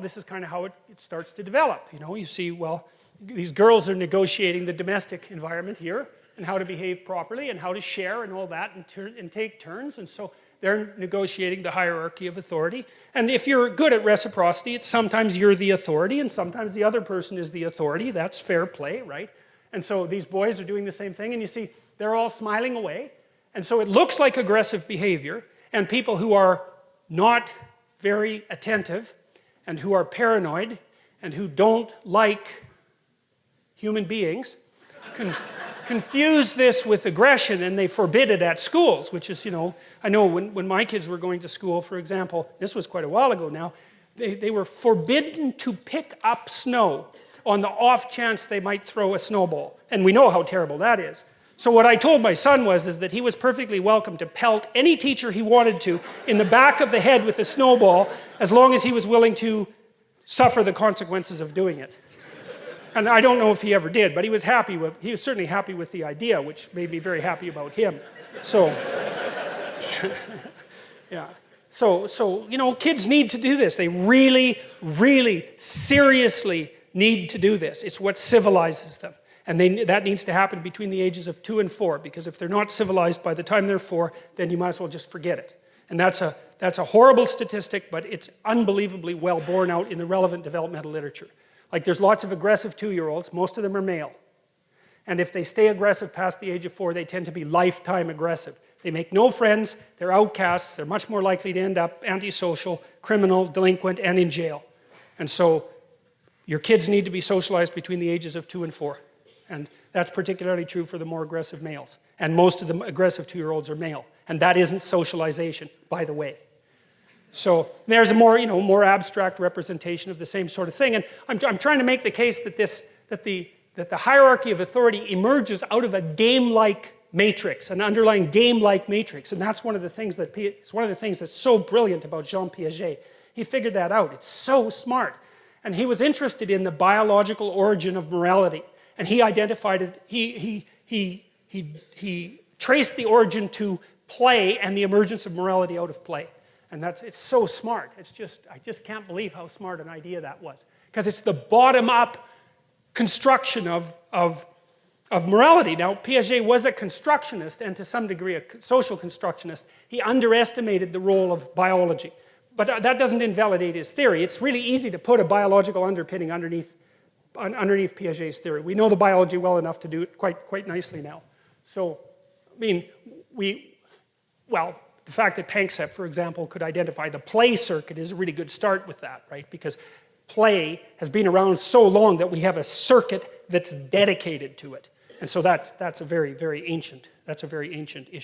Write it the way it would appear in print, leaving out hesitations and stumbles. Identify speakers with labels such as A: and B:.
A: this is kind of how it starts to develop. You know, you see, well, these girls are negotiating the domestic environment here and how to behave properly and how to share and all that and take turns. And so they're negotiating the hierarchy of authority. And if you're good at reciprocity, it's sometimes you're the authority and sometimes the other person is the authority. That's fair play, right? And so these boys are doing the same thing, and you see they're all smiling away. And so it looks like aggressive behavior, and people who are not very attentive and who are paranoid and who don't like human beings confuse this with aggression, and they forbid it at schools, which is, you know, I know when my kids were going to school, for example, this was quite a while ago now, they were forbidden to pick up snow on the off chance they might throw a snowball. And we know how terrible that is. So what I told my son is that he was perfectly welcome to pelt any teacher he wanted to in the back of the head with a snowball, as long as he was willing to suffer the consequences of doing it. And I don't know if he ever did, but he was certainly happy with the idea, which made me very happy about him. So, yeah. So, you know, kids need to do this. They really, really seriously need to do this. It's what civilizes them. And that needs to happen between the ages of 2 and 4, because if they're not civilized by the time they're 4, then you might as well just forget it. And that's a horrible statistic, but it's unbelievably well borne out in the relevant developmental literature. Like, there's lots of aggressive 2-year-olds, most of them are male. And if they stay aggressive past the age of 4, they tend to be lifetime aggressive. They make no friends, they're outcasts, they're much more likely to end up antisocial, criminal, delinquent, and in jail. And so, your kids need to be socialized between the ages of 2 and 4. And that's particularly true for the more aggressive males. And most of the aggressive 2-year-olds are male. And that isn't socialization, by the way. So there's a more abstract representation of the same sort of thing. And I'm trying to make the case that the hierarchy of authority emerges out of a game-like matrix, an underlying game-like matrix. And that's one of the things that's so brilliant about Jean Piaget. He figured that out. It's so smart. And he was interested in the biological origin of morality. And he identified it, he traced the origin to play and the emergence of morality out of play. And it's so smart. I just can't believe how smart an idea that was. Because it's the bottom-up construction of morality. Now, Piaget was a constructionist, and to some degree a social constructionist. He underestimated the role of biology. But that doesn't invalidate his theory. It's really easy to put a biological underpinning underneath Piaget's theory. We know the biology well enough to do it quite nicely now. So, I mean, the fact that Panksepp, for example, could identify the play circuit is a really good start with that, right? Because play has been around so long that we have a circuit that's dedicated to it. And so that's a very, very ancient issue.